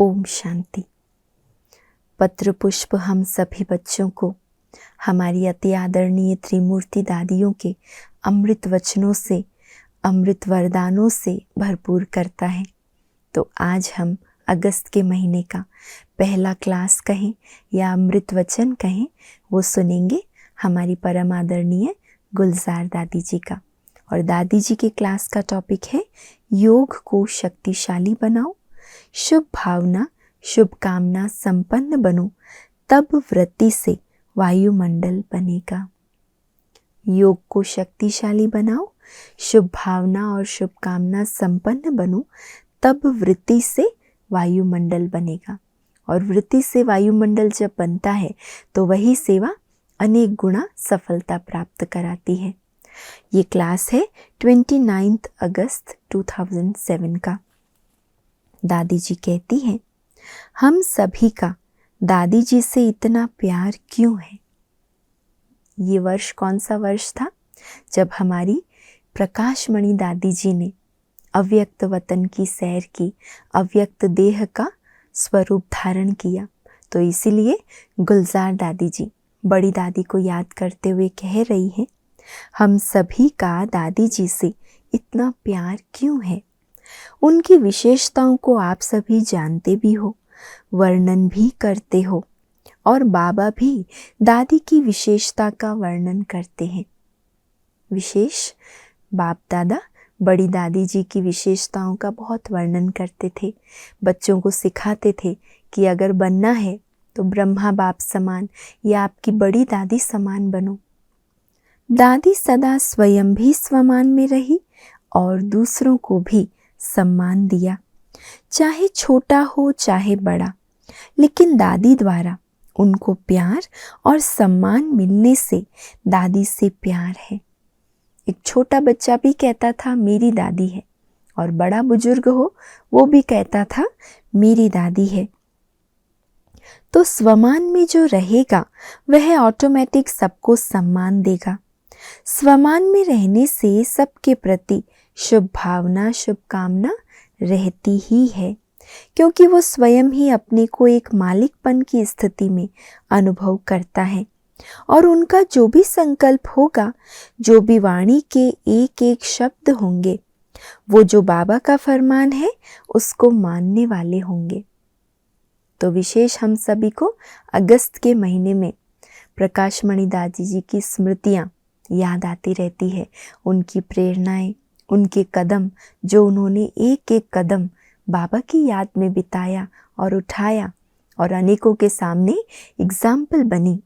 ओम शांति। पत्र पुष्प हम सभी बच्चों को हमारी अति आदरणीय त्रिमूर्ति दादियों के अमृत वचनों से, अमृत वरदानों से भरपूर करता है। तो आज हम अगस्त के महीने का पहला क्लास कहें या अमृत वचन कहें, वो सुनेंगे हमारी परम आदरणीय गुलजार दादी जी का। और दादी जी के क्लास का टॉपिक है योग को शक्तिशाली बनाओ, शुभ भावना शुभकामना संपन्न बनो, तब वृत्ति से वायुमंडल बनेगा। योग को शक्तिशाली बनाओ, शुभ भावना और शुभकामना संपन्न बनो, तब वृत्ति से वायुमंडल बनेगा। और वृत्ति से वायुमंडल जब बनता है तो वही सेवा अनेक गुना सफलता प्राप्त कराती है। ये क्लास है 29 अगस्त 2007 का। दादी जी कहती हैं, हम सभी का दादी जी से इतना प्यार क्यों है। ये वर्ष कौन सा वर्ष था? जब हमारी प्रकाशमणि दादी जी ने अव्यक्त वतन की सैर की, अव्यक्त देह का स्वरूप धारण किया। तो इसीलिए गुलजार दादी जी बड़ी दादी को याद करते हुए कह रही हैं, हम सभी का दादी जी से इतना प्यार क्यों है। उनकी विशेषताओं को आप सभी जानते भी हो, वर्णन भी करते हो, और बाबा भी दादी की विशेषता का वर्णन करते हैं। विशेष बाप दादा बड़ी दादी जी की विशेषताओं का बहुत वर्णन करते थे। बच्चों को सिखाते थे कि अगर बनना है तो ब्रह्मा बाप समान या आपकी बड़ी दादी समान बनो। दादी सदा स्वयं भी स्वमान में रही और दूसरों को भी सम्मान दिया, चाहे छोटा हो चाहे बड़ा, लेकिन दादी द्वारा उनको प्यार और सम्मान मिलने से दादी से प्यार है। एक छोटा बच्चा भी कहता था मेरी दादी है, और बड़ा बुजुर्ग हो वो भी कहता था मेरी दादी है। तो स्वमान में जो रहेगा वह ऑटोमेटिक सबको सम्मान देगा। स्वमान में रहने से सबके प्रति शुभ भावना शुभकामना रहती ही है, क्योंकि वो स्वयं ही अपने को एक मालिकपन की स्थिति में अनुभव करता है। और उनका जो भी संकल्प होगा, जो भी वाणी के एक एक शब्द होंगे, वो जो बाबा का फरमान है उसको मानने वाले होंगे। तो विशेष हम सभी को अगस्त के महीने में प्रकाशमणि दादी जी की स्मृतियाँ याद आती रहती है। उनकी प्रेरणाएं, उनके कदम, जो उन्होंने एक एक कदम बाबा की याद में बिताया और उठाया और अनेकों के सामने एग्जाम्पल बनी,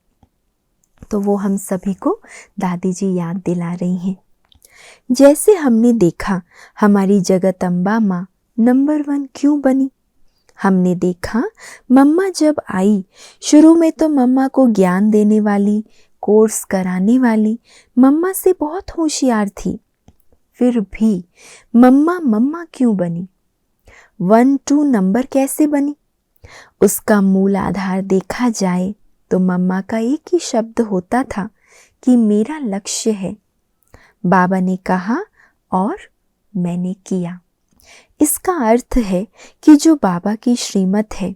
तो वो हम सभी को दादी जी याद दिला रही हैं। जैसे हमने देखा हमारी जगत अम्बा माँ नंबर 1 क्यों बनी। हमने देखा मम्मा जब आई, शुरू में तो मम्मा को ज्ञान देने वाली, कोर्स कराने वाली मम्मा से बहुत होशियार थी। फिर भी मम्मा मम्मा क्यों बनी? 1-2 नंबर कैसे बनी? उसका मूल आधार देखा जाए तो मम्मा का एक ही शब्द होता था कि मेरा लक्ष्य है। बाबा ने कहा और मैंने किया। इसका अर्थ है कि जो बाबा की श्रीमत है,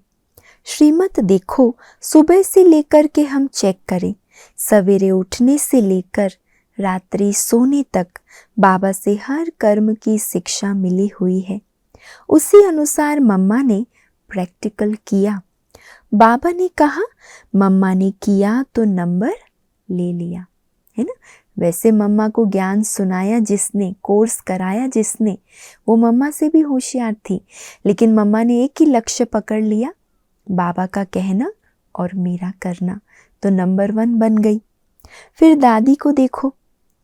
श्रीमत देखो, सुबह से लेकर के हम चेक करें, सवेरे उठने से लेकर रात्रि सोने तक बाबा से हर कर्म की शिक्षा मिली हुई है। उसी अनुसार मम्मा ने प्रैक्टिकल किया। बाबा ने कहा, मम्मा ने किया तो नंबर ले लिया, है ना। वैसे मम्मा को ज्ञान सुनाया जिसने, कोर्स कराया जिसने, वो मम्मा से भी होशियार थी, लेकिन मम्मा ने एक ही लक्ष्य पकड़ लिया, बाबा का कहना और मेरा करना, तो नंबर 1 बन गई। फिर दादी को देखो,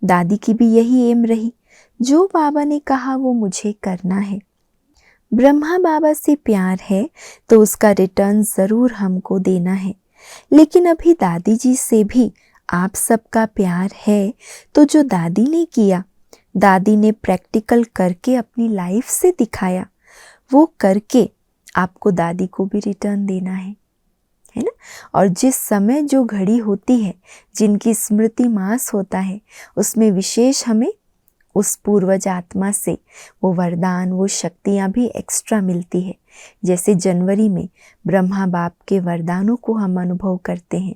दादी की भी यही एम रही, जो बाबा ने कहा वो मुझे करना है। ब्रह्मा बाबा से प्यार है तो उसका रिटर्न ज़रूर हमको देना है। लेकिन अभी दादी जी से भी आप सबका प्यार है, तो जो दादी ने किया, दादी ने प्रैक्टिकल करके अपनी लाइफ से दिखाया, वो करके आपको दादी को भी रिटर्न देना है ना। और जिस समय जो घड़ी होती है, जिनकी स्मृति मास होता है, उसमें विशेष हमें उस पूर्वज आत्मा से वो वरदान, वो शक्तियाँ भी एक्स्ट्रा मिलती है। जैसे जनवरी में ब्रह्मा बाप के वरदानों को हम अनुभव करते हैं,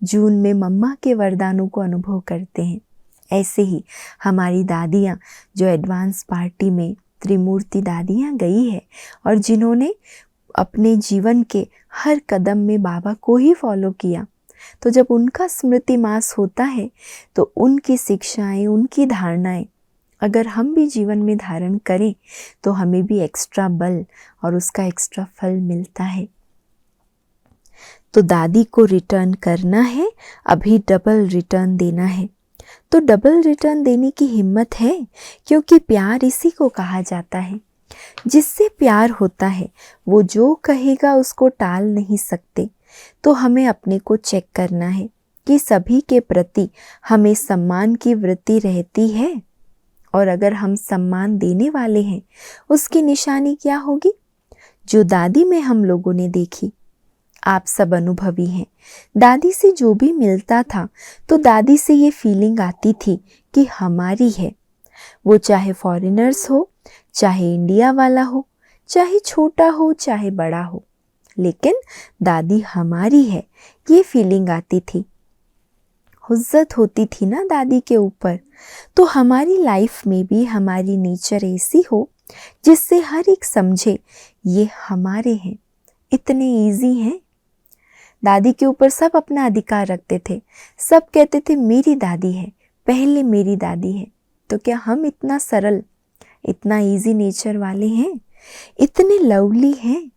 जून में मम्मा के वरदानों को अनुभव करते हैं, ऐसे ही हमारी दादियाँ जो एडवांस पार्टी में त्रिमूर्ति दादियाँ गई है और जिन्होंने अपने जीवन के हर कदम में बाबा को ही फॉलो किया, तो जब उनका स्मृति मास होता है तो उनकी शिक्षाएं, उनकी धारणाएं अगर हम भी जीवन में धारण करें तो हमें भी एक्स्ट्रा बल और उसका एक्स्ट्रा फल मिलता है। तो दादी को रिटर्न करना है, अभी डबल रिटर्न देना है। तो डबल रिटर्न देने की हिम्मत है, क्योंकि प्यार इसी को कहा जाता है। जिससे प्यार होता है वो जो कहेगा उसको टाल नहीं सकते। तो हमें अपने को चेक करना है कि सभी के प्रति हमें सम्मान की वृत्ति रहती है, और अगर हम सम्मान देने वाले हैं उसकी निशानी क्या होगी? जो दादी में हम लोगों ने देखी, आप सब अनुभवी हैं। दादी से जो भी मिलता था तो दादी से ये फीलिंग आती थी कि हमारी है, वो चाहे फॉरेनर्स हो, चाहे इंडिया वाला हो, चाहे छोटा हो, चाहे बड़ा हो, लेकिन दादी हमारी है, ये फीलिंग आती थी। हुज्जत होती थी ना दादी के ऊपर। तो हमारी लाइफ में भी हमारी नेचर ऐसी हो जिससे हर एक समझे ये हमारे हैं, इतने इजी हैं। दादी के ऊपर सब अपना अधिकार रखते थे, सब कहते थे मेरी दादी है, पहले मेरी दादी है। तो क्या हम इतना सरल, इतना इजी नेचर वाले हैं, इतने लवली हैं?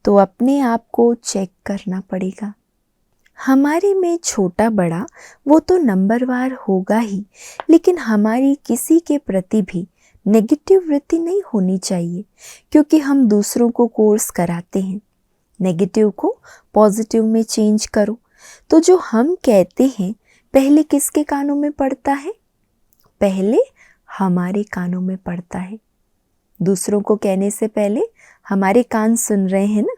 तो अपने आप को चेक करना पड़ेगा। हमारे में छोटा बड़ा वो तो नंबरवार होगा ही, लेकिन हमारी किसी के प्रति भी नेगेटिव वृत्ति नहीं होनी चाहिए, क्योंकि हम दूसरों को कोर्स कराते हैं नेगेटिव को पॉजिटिव में चेंज करो। तो जो हम कहते हैं पहले किसके कानों में पड़ता है? पहले हमारे कानों में पड़ता है। दूसरों को कहने से पहले हमारे कान सुन रहे हैं ना,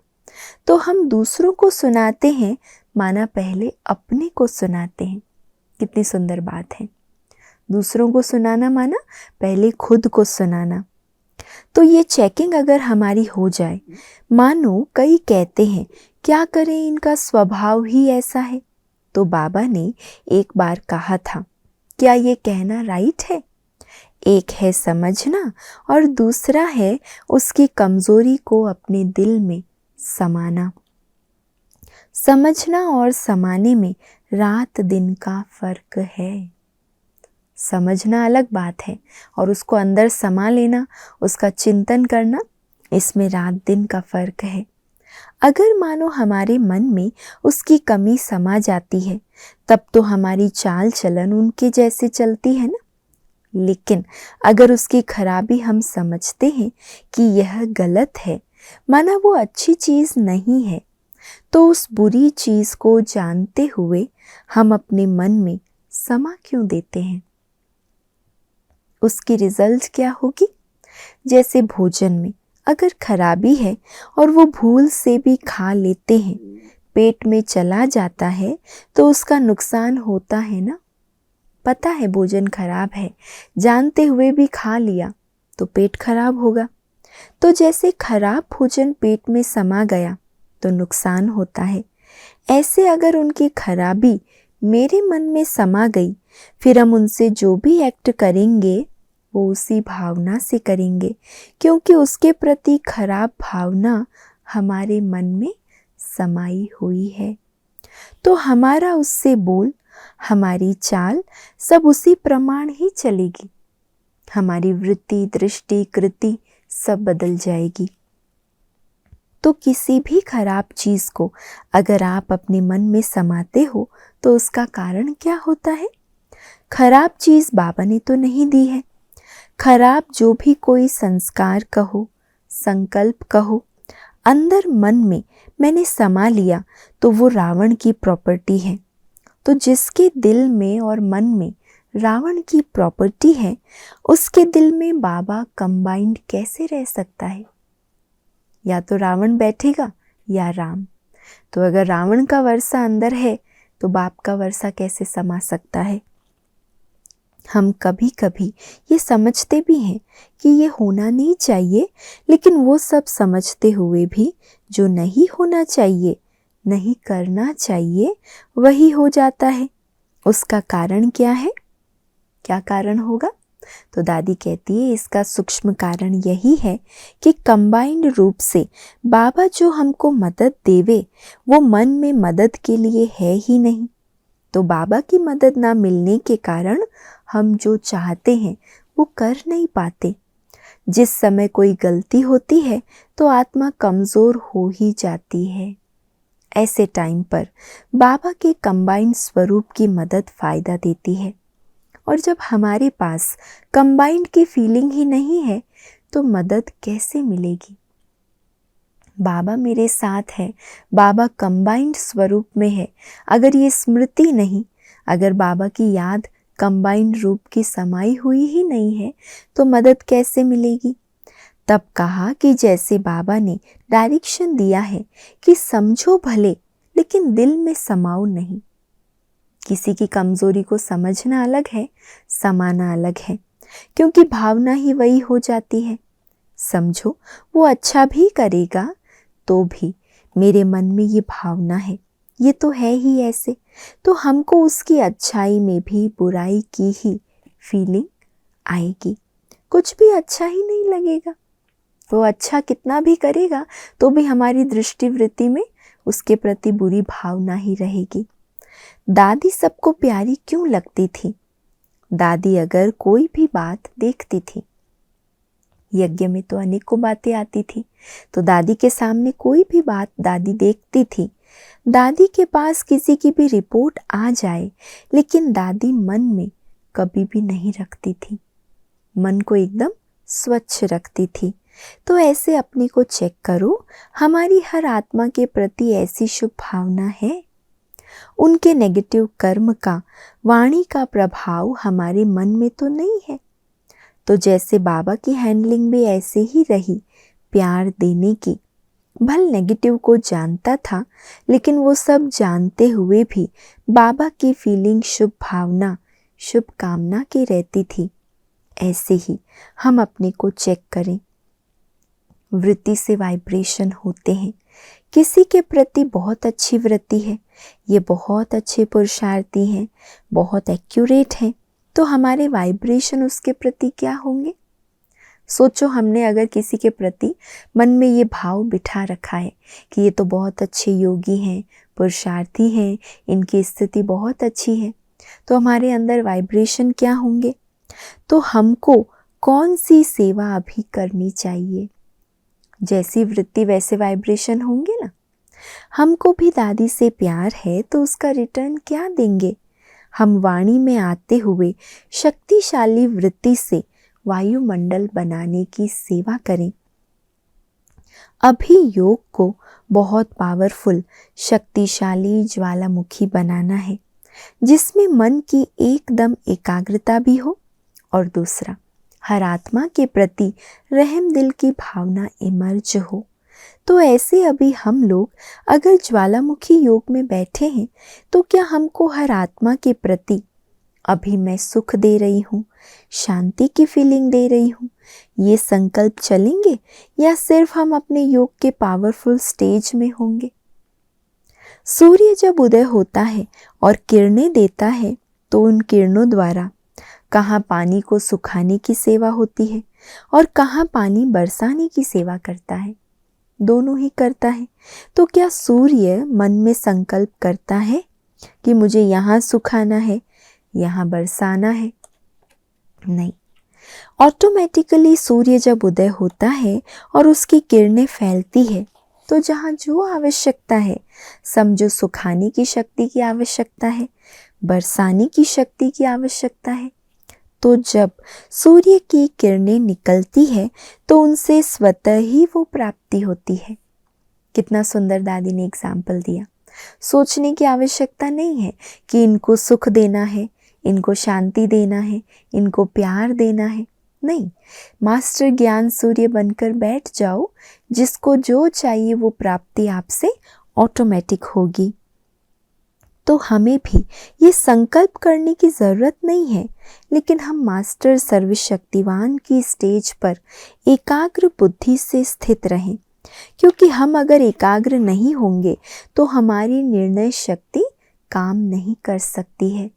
तो हम दूसरों को सुनाते हैं माना पहले अपने को सुनाते हैं। कितनी सुंदर बात है, दूसरों को सुनाना माना पहले खुद को सुनाना। तो ये चेकिंग अगर हमारी हो जाए, मानो कई कहते हैं क्या करें, इनका स्वभाव ही ऐसा है। तो बाबा ने एक बार कहा था, क्या ये कहना राइट है? एक है समझना और दूसरा है उसकी कमजोरी को अपने दिल में समाना। समझना और समाने में रात दिन का फर्क है। समझना अलग बात है और उसको अंदर समा लेना, उसका चिंतन करना, इसमें रात दिन का फर्क है। अगर मानो हमारे मन में उसकी कमी समा जाती है, तब तो हमारी चाल चलन उनके जैसे चलती है ना। लेकिन अगर उसकी खराबी हम समझते हैं कि यह गलत है, माना वो अच्छी चीज़ नहीं है, तो उस बुरी चीज़ को जानते हुए हम अपने मन में समा क्यों देते हैं? उसकी रिजल्ट क्या होगी? जैसे भोजन में अगर खराबी है और वो भूल से भी खा लेते हैं, पेट में चला जाता है, तो उसका नुकसान होता है ना। पता है भोजन खराब है, जानते हुए भी खा लिया तो पेट खराब होगा। तो जैसे खराब भोजन पेट में समा गया तो नुकसान होता है, ऐसे अगर उनकी खराबी मेरे मन में समा गई, फिर हम उनसे जो भी एक्ट करेंगे वो उसी भावना से करेंगे, क्योंकि उसके प्रति खराब भावना हमारे मन में समाई हुई है। तो हमारा उससे बोल, हमारी चाल सब उसी प्रमाण ही चलेगी। हमारी वृत्ति, दृष्टि, कृति सब बदल जाएगी। तो किसी भी खराब चीज़ को अगर आप अपने मन में समाते हो तो उसका कारण क्या होता है? खराब चीज़ बाबा ने तो नहीं दी है। खराब जो भी कोई संस्कार कहो, संकल्प कहो, अंदर मन में मैंने समा लिया तो वो रावण की प्रॉपर्टी है। तो जिसके दिल में और मन में रावण की प्रॉपर्टी है, उसके दिल में बाबा कंबाइंड कैसे रह सकता है? या तो रावण बैठेगा या राम। तो अगर रावण का वर्षा अंदर है तो बाप का वर्षा कैसे समा सकता है? हम कभी कभी ये समझते भी हैं कि ये होना नहीं चाहिए, लेकिन वो सब समझते हुए भी जो नहीं होना चाहिए, नहीं करना चाहिए, वही हो जाता है। उसका कारण क्या है? क्या कारण होगा? तो दादी कहती है इसका सूक्ष्म कारण यही है कि कंबाइंड रूप से बाबा जो हमको मदद देवे वो मन में मदद के लिए है ही नहीं। तो बाबा की मदद ना मिलने के कारण हम जो चाहते हैं वो कर नहीं पाते। जिस समय कोई गलती होती है तो आत्मा कमज़ोर हो ही जाती है। ऐसे टाइम पर बाबा के कंबाइंड स्वरूप की मदद फ़ायदा देती है। और जब हमारे पास कंबाइंड की फीलिंग ही नहीं है तो मदद कैसे मिलेगी? बाबा मेरे साथ है, बाबा कंबाइंड स्वरूप में है, अगर ये स्मृति नहीं, अगर बाबा की याद कंबाइंड रूप की समाई हुई ही नहीं है तो मदद कैसे मिलेगी? तब कहा कि जैसे बाबा ने डायरेक्शन दिया है कि समझो भले लेकिन दिल में समाओ नहीं। किसी की कमजोरी को समझना अलग है, समाना अलग है, क्योंकि भावना ही वही हो जाती है। समझो वो अच्छा भी करेगा तो भी मेरे मन में ये भावना है, ये तो है ही ऐसे, तो हमको उसकी अच्छाई में भी बुराई की ही फीलिंग आएगी। कुछ भी अच्छा ही नहीं लगेगा। वो अच्छा कितना भी करेगा तो भी हमारी दृष्टि वृत्ति में उसके प्रति बुरी भावना ही रहेगी। दादी सबको प्यारी क्यों लगती थी? दादी अगर कोई भी बात देखती थी, यज्ञ में तो अनेकों बातें आती थी, तो दादी के सामने कोई भी बात दादी देखती थी। दादी के पास किसी की भी रिपोर्ट आ जाए, लेकिन दादी मन में कभी भी नहीं रखती थी, मन को एकदम स्वच्छ रखती थी। तो ऐसे अपने को चेक करो, हमारी हर आत्मा के प्रति ऐसी शुभ भावना है? उनके नेगेटिव कर्म का, वाणी का प्रभाव हमारे मन में तो नहीं है। तो जैसे बाबा की हैंडलिंग भी ऐसे ही रही, प्यार देने की। भल नेगेटिव को जानता था, लेकिन वो सब जानते हुए भी बाबा की फीलिंग शुभ भावना, शुभ कामना की रहती थी। ऐसे ही हम अपने को चेक करें। वृत्ति से वाइब्रेशन होते हैं। किसी के प्रति बहुत अच्छी वृत्ति है, ये बहुत अच्छे पुरुषार्थी हैं, बहुत एक्यूरेट हैं, तो हमारे वाइब्रेशन उसके प्रति क्या होंगे? सोचो, हमने अगर किसी के प्रति मन में ये भाव बिठा रखा है कि ये तो बहुत अच्छे योगी हैं, पुरुषार्थी हैं, इनकी स्थिति बहुत अच्छी है, तो हमारे अंदर वाइब्रेशन क्या होंगे? तो हमको कौन सी सेवा अभी करनी चाहिए? जैसी वृत्ति वैसे वाइब्रेशन होंगे ना। हमको भी दादी से प्यार है तो उसका रिटर्न क्या देंगे? हम वाणी में आते हुए शक्तिशाली वृत्ति से वायुमंडल बनाने की सेवा करें। अभी योग को बहुत पावरफुल, शक्तिशाली ज्वालामुखी बनाना है, जिसमें मन की एकदम एकाग्रता भी हो, और दूसरा हर आत्मा के प्रति रहम दिल की भावना इमर्ज हो। तो ऐसे अभी हम लोग अगर ज्वालामुखी योग में बैठे हैं तो क्या हमको हर आत्मा के प्रति अभी मैं सुख दे रही हूँ, शांति की फीलिंग दे रही हूँ, ये संकल्प चलेंगे, या सिर्फ हम अपने योग के पावरफुल स्टेज में होंगे? सूर्य जब उदय होता है और किरणें देता है तो उन किरणों द्वारा कहाँ पानी को सुखाने की सेवा होती है और कहाँ पानी बरसाने की सेवा करता है, दोनों ही करता है। तो क्या सूर्य मन में संकल्प करता है कि मुझे यहाँ सुखाना है, यहाँ बरसाना है? नहीं, ऑटोमेटिकली सूर्य जब उदय होता है और उसकी किरणें फैलती है तो जहाँ जो आवश्यकता है, समझो सुखाने की शक्ति की आवश्यकता है, बरसाने की शक्ति की आवश्यकता है, तो जब सूर्य की किरणें निकलती है तो उनसे स्वतः ही वो प्राप्ति होती है। कितना सुंदर दादी ने एग्जाम्पल दिया। सोचने की आवश्यकता नहीं है कि इनको सुख देना है, इनको शांति देना है, इनको प्यार देना है। नहीं, मास्टर ज्ञान सूर्य बनकर बैठ जाओ, जिसको जो चाहिए वो प्राप्ति आपसे ऑटोमेटिक होगी। तो हमें भी ये संकल्प करने की ज़रूरत नहीं है, लेकिन हम मास्टर सर्वशक्तिवान की स्टेज पर एकाग्र बुद्धि से स्थित रहें, क्योंकि हम अगर एकाग्र नहीं होंगे तो हमारी निर्णय शक्ति काम नहीं कर सकती है।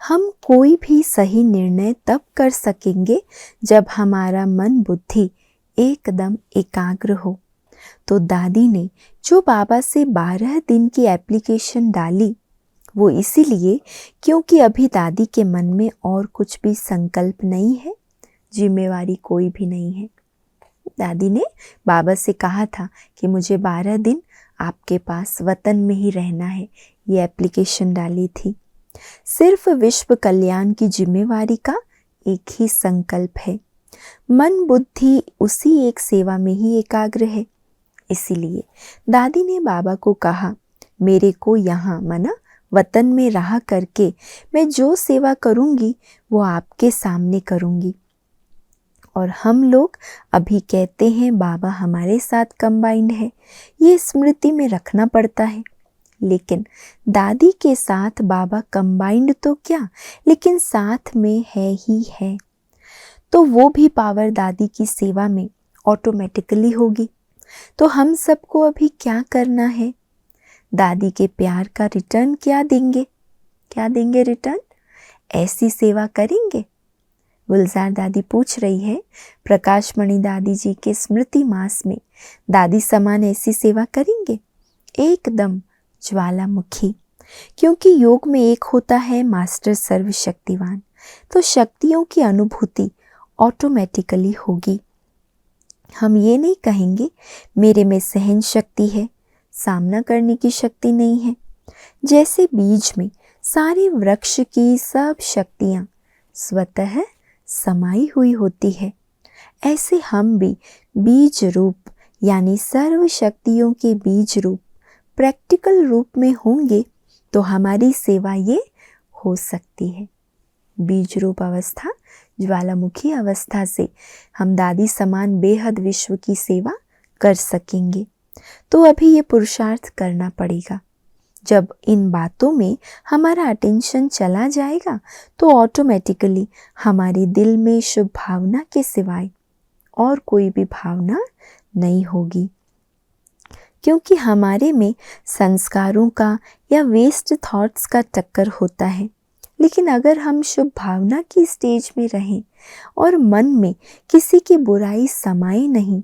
हम कोई भी सही निर्णय तब कर सकेंगे जब हमारा मन बुद्धि एकदम एकाग्र हो। तो दादी ने जो बाबा से 12 दिन की एप्लीकेशन डाली, वो इसीलिए क्योंकि अभी दादी के मन में और कुछ भी संकल्प नहीं है, जिम्मेवारी कोई भी नहीं है। दादी ने बाबा से कहा था कि मुझे 12 दिन आपके पास वतन में ही रहना है, ये एप्लीकेशन डाली थी। सिर्फ विश्व कल्याण की जिम्मेवारी का एक ही संकल्प है, मन बुद्धि उसी एक सेवा में ही एकाग्र है। इसीलिए दादी ने बाबा को कहा, मेरे को यहाँ मना वतन में रहा करके मैं जो सेवा करूँगी वो आपके सामने करूँगी। और हम लोग अभी कहते हैं बाबा हमारे साथ कंबाइंड है, ये स्मृति में रखना पड़ता है। लेकिन दादी के साथ बाबा कंबाइंड तो क्या, लेकिन साथ में है ही है, तो वो भी पावर दादी की सेवा में ऑटोमेटिकली होगी। तो हम सबको अभी क्या करना है, दादी के प्यार का रिटर्न क्या देंगे रिटर्न, ऐसी सेवा करेंगे। गुलजार दादी पूछ रही है, प्रकाश मणि दादी जी के स्मृति मास में दादी समान ऐसी सेवा करेंगे, एकदम ज्वालामुखी, क्योंकि योग में एक होता है मास्टर सर्वशक्तिवान, तो शक्तियों की अनुभूति ऑटोमेटिकली होगी। हम ये नहीं कहेंगे मेरे में सहन शक्ति है, सामना करने की शक्ति नहीं है। जैसे बीज में सारे वृक्ष की सब शक्तियाँ स्वतः समाई हुई होती है, ऐसे हम भी बीज रूप यानी सर्व शक्तियों के बीज रूप प्रैक्टिकल रूप में होंगे तो हमारी सेवा ये हो सकती है। बीज रूप अवस्था, ज्वालामुखी अवस्था से हम दादी समान बेहद विश्व की सेवा कर सकेंगे। तो अभी ये पुरुषार्थ करना पड़ेगा। जब इन बातों में हमारा अटेंशन चला जाएगा तो ऑटोमेटिकली हमारे दिल में शुभ भावना के सिवाय और कोई भी भावना नहीं होगी, क्योंकि हमारे में संस्कारों का या वेस्ट थॉट्स का टक्कर होता है। लेकिन अगर हम शुभ भावना की स्टेज में रहें और मन में किसी की बुराई समाए नहीं,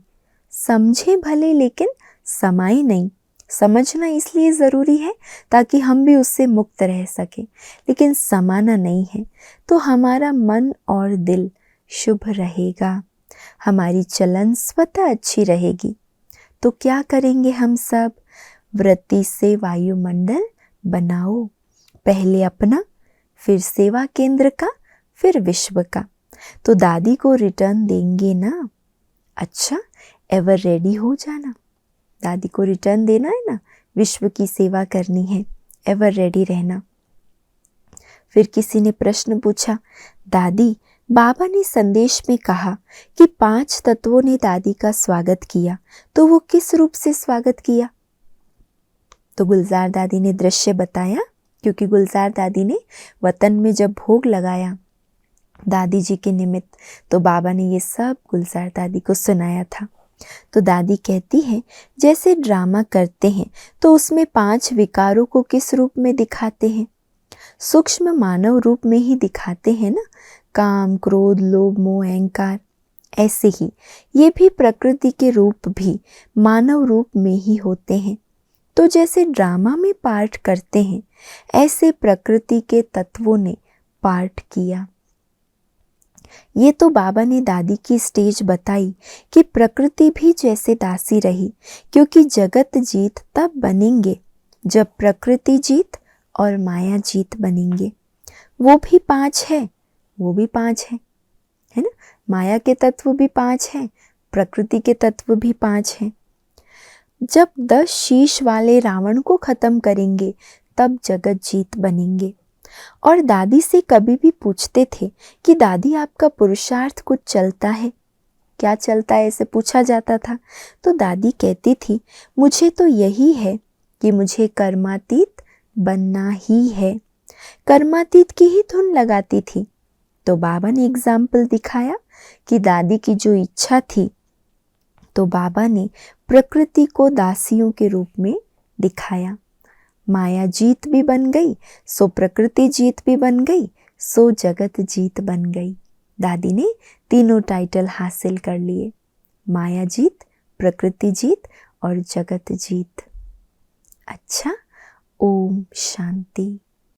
समझे भले लेकिन समाए नहीं, समझना इसलिए ज़रूरी है ताकि हम भी उससे मुक्त रह सकें, लेकिन समाना नहीं है, तो हमारा मन और दिल शुभ रहेगा, हमारी चलन स्वतः अच्छी रहेगी। तो क्या करेंगे हम सब, वृत्ति से वायुमंडल बनाओ, पहले अपना, फिर सेवा केंद्र का, फिर विश्व का। तो दादी को रिटर्न देंगे ना, अच्छा एवर रेडी हो जाना, दादी को रिटर्न देना है ना, विश्व की सेवा करनी है, एवर रेडी रहना। फिर किसी ने प्रश्न पूछा, दादी बाबा ने संदेश में कहा कि 5 तत्वों ने दादी का स्वागत किया, तो वो किस रूप से स्वागत किया? तो गुलजार दादी ने दृश्य बताया, क्योंकि गुलजार दादी ने वतन में जब भोग लगाया दादी जी के निमित्त, तो बाबा ने ये सब गुलजार दादी को सुनाया था। तो दादी कहती है, जैसे ड्रामा करते हैं तो उसमें 5 विकारों को किस रूप में दिखाते हैं? सूक्ष्म मानव रूप में ही दिखाते हैं ना, काम, क्रोध, लोभ, मोह, अहंकार। ऐसे ही ये भी प्रकृति के रूप भी मानव रूप में ही होते हैं। तो जैसे ड्रामा में पार्ट करते हैं, ऐसे प्रकृति के तत्वों ने पार्ट किया। ये तो बाबा ने दादी की स्टेज बताई कि प्रकृति भी जैसे दासी रही, क्योंकि जगत जीत तब बनेंगे जब प्रकृति जीत और माया जीत बनेंगे। वो भी 5 है, वो भी 5 है ना, माया के तत्व भी 5 हैं, प्रकृति के तत्व भी 5 हैं। जब 10 शीश वाले रावण को खत्म करेंगे तब जगत जीत बनेंगे। और दादी से कभी भी पूछते थे कि दादी आपका पुरुषार्थ कुछ चलता है, क्या चलता है, ऐसे पूछा जाता था। तो दादी कहती थी, मुझे तो यही है कि मुझे कर्मातीत बनना ही है। कर्मातीत की ही धुन लगाती थी। तो बाबा ने एग्जाम्पल दिखाया कि दादी की जो इच्छा थी, तो बाबा ने प्रकृति को दासियों के रूप में दिखाया। माया जीत भी बन गई, सो प्रकृति जीत भी बन गई, सो जगत जीत बन गई। दादी ने तीनों टाइटल हासिल कर लिए, माया जीत, प्रकृति जीत और जगत जीत। अच्छा, ओम शांति।